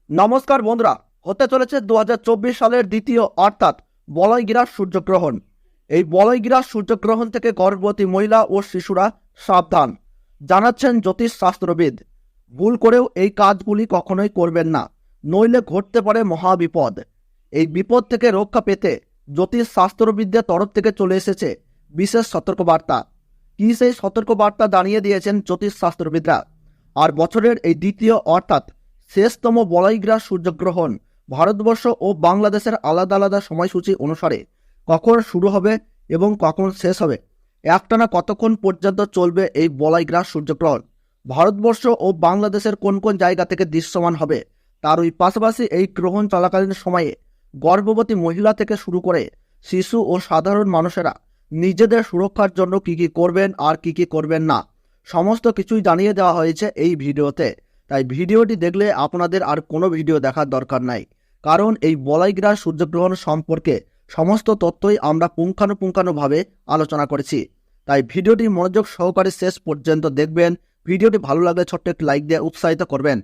নমস্কার বন্ধুরা, হতে চলেছে 2024 সালের দ্বিতীয় অর্থাৎ বলয়গ্রাস সূর্যগ্রহণ। এই বলয়গ্রাস সূর্যগ্রহণ থেকে গর্ভবতী মহিলা ও শিশুরা সাবধান, জানাচ্ছেন জ্যোতিষ শাস্ত্রবিদ। ভুল করেও এই কাজগুলি কখনোই করবেন না, নইলে ঘটতে পারে মহাবিপদ। এই বিপদ থেকে রক্ষা পেতে জ্যোতিষ শাস্ত্রবিদদের তরফ থেকে চলে এসেছে বিশেষ সতর্কবার্তা। কি সেই সতর্কবার্তা জানিয়ে দিয়েছেন জ্যোতিষ শাস্ত্রবিদরা। আর বছরের এই দ্বিতীয় অর্থাৎ শেষতম বলয়গ্রাস সূর্যগ্রহণ ভারতবর্ষ ও বাংলাদেশের আলাদা আলাদা সময়সূচি অনুসারে কখন শুরু হবে এবং কখন শেষ হবে, একটানা কতক্ষণ পর্যন্ত চলবে এই বলয়গ্রাস সূর্যগ্রহণ, ভারতবর্ষ ও বাংলাদেশের কোন কোন জায়গা থেকে দৃশ্যমান হবে, তার ওই পাশাপাশি এই গ্রহণ চলাকালীন সময়ে গর্ভবতী মহিলা থেকে শুরু করে শিশু ও সাধারণ মানুষেরা নিজেদের সুরক্ষার জন্য কি কি করবেন আর কি কি করবেন না, সমস্ত কিছুই জানিয়ে দেওয়া হয়েছে এই ভিডিওতে। তাই ভিডিওটি দেখলে আপনাদের আর কোনো ভিডিও দেখার দরকার নাই, কারণ এই বলয়গ্রাস সূর্যগ্রহণ সম্পর্কে সমস্ত তথ্যই আমরা পুঙ্খানুপুঙ্খানুভাবে আলোচনা করেছি। তাই ভিডিওটি মনোযোগ সহকারে শেষ পর্যন্ত দেখবেন। ভিডিওটি ভালো লাগলে ছোট্ট একটি লাইক দিয়ে উৎসাহিত করবেন।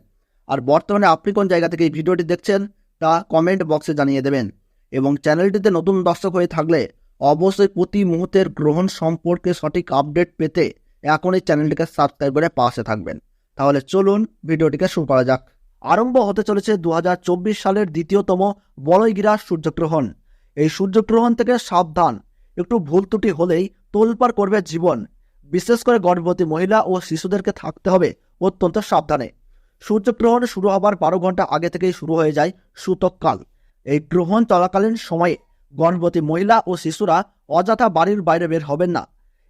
আর বর্তমানে আপনি কোন জায়গা থেকে এই ভিডিওটি দেখছেন তা কমেন্ট বক্সে জানিয়ে দেবেন। এবং চ্যানেলটিতে নতুন দর্শক হয়ে থাকলে অবশ্যই প্রতি মুহূর্তের গ্রহণ সম্পর্কে সঠিক আপডেট পেতে এখনই চ্যানেলটিকে সাবস্ক্রাইব করে পাশে থাকবেন। তাহলে চলুন ভিডিওটিকে শুরু করা যাক। আরম্ভ হতে চলেছে 2024 সালের দ্বিতীয়তম বলয়গ্রাস সূর্যগ্রহণ। এই সূর্যগ্রহণ থেকে সাবধান, একটু ভুল ত্রুটি হলেই তোলপাড় করবে জীবন। বিশেষ করে গর্ভবতী মহিলা ও শিশুদেরকে থাকতে হবে অত্যন্ত সাবধানে। সূর্যগ্রহণ শুরু হবার 12 ঘন্টা আগে থেকেই শুরু হয়ে যায় সূতককাল। এই গ্রহণ চলাকালীন সময়ে গর্ভবতী মহিলা ও শিশুরা অযথা বাড়ির বাইরে বের হবেন না।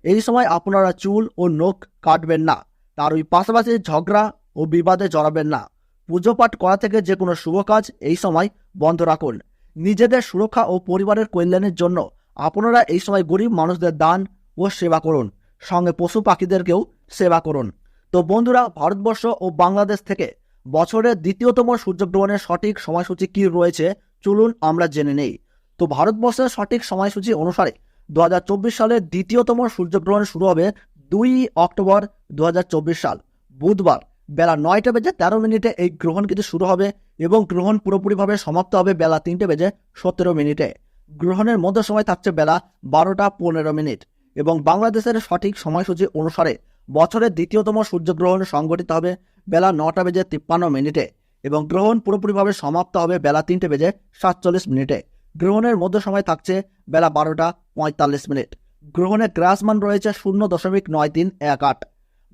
এই সময় আপনারা চুল ও নখ কাটবেন না। তার ওই পাশাপাশি ঝগড়া ও বিবাদে জড়াবেন না। পুজো পাঠ করা থেকে যে কোনো শুভ কাজ এই সময় বন্ধ রাখুন। নিজেদের সুরক্ষা ও পরিবারের কল্যাণের জন্য আপনারা এই সময় গরিব মানুষদের দান ও সেবা করুন, সঙ্গে পশু পাখিদেরকেও সেবা করুন। তো বন্ধুরা, ভারতবর্ষ ও বাংলাদেশ থেকে বছরের দ্বিতীয়তম সূর্যগ্রহণের সঠিক সময়সূচি কী রয়েছে চলুন আমরা জেনে নেই। তো ভারতবর্ষের সঠিক সময়সূচি অনুসারে 2024 সালের দ্বিতীয়তম সূর্যগ্রহণ শুরু হবে 2 অক্টোবর 2024 সাল বুধবার বেলা 9:13 এই গ্রহণ কিন্তু শুরু হবে এবং গ্রহণ পুরোপুরিভাবে সমাপ্ত হবে বেলা 3:17। গ্রহণের মধ্য সময় থাকছে বেলা 12:15 এবং বাংলাদেশের সঠিক সময়সূচি অনুসারে বছরের দ্বিতীয়তম সূর্যগ্রহণ সংঘটিত হবে বেলা 9:53 এবং গ্রহণ পুরোপুরিভাবে সমাপ্ত হবে বেলা 3:47। গ্রহণের মধ্য সময় থাকছে বেলা 12:45। গ্রহণের গ্রাসমান রয়েছে 0.9318।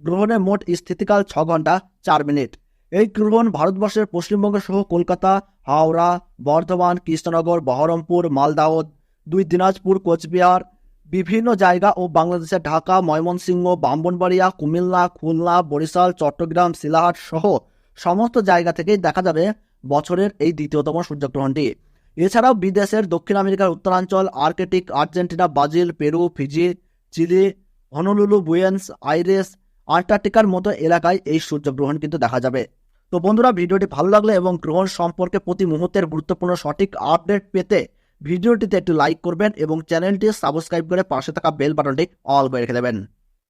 গ্রহণের মোট স্থিতিকাল 6 ঘন্টা 4 মিনিট। এই গ্রহণ ভারতবর্ষের পশ্চিমবঙ্গ সহ কলকাতা, হাওড়া, বর্ধমান, কৃষ্ণনগর, বহরমপুর, মালদাহ, 2 দিনাজপুর, কোচবিহার, বিভিন্ন জায়গা ও বাংলাদেশের ঢাকা, ময়মনসিংহ, ব্রাহ্মণবাড়িয়া, কুমিল্লা, খুলনা, বরিশাল, চট্টগ্রাম, শিলাহাট সহ সমস্ত জায়গা থেকেই দেখা যাবে বছরের এই দ্বিতীয়তম সূর্যগ্রহণটি। এছাড়াও বিদেশের দক্ষিণ আমেরিকার উত্তরাঞ্চল, Arctic, Argentina, Brazil, Peru, Fiji, Chile, Honolulu, Buenos Aires, আন্টার্কটিকার মতো এলাকায় এই সূর্যগ্রহণ কিন্তু দেখা যাবে। তো বন্ধুরা, ভিডিওটি ভালো লাগলে এবং গ্রহণ সম্পর্কে প্রতি মুহূর্তের গুরুত্বপূর্ণ সঠিক আপডেট পেতে ভিডিওটিতে একটু লাইক করবেন এবং চ্যানেলটি সাবস্ক্রাইব করে পাশে থাকা বেল বাটনটি অল করে রেখে দেবেন।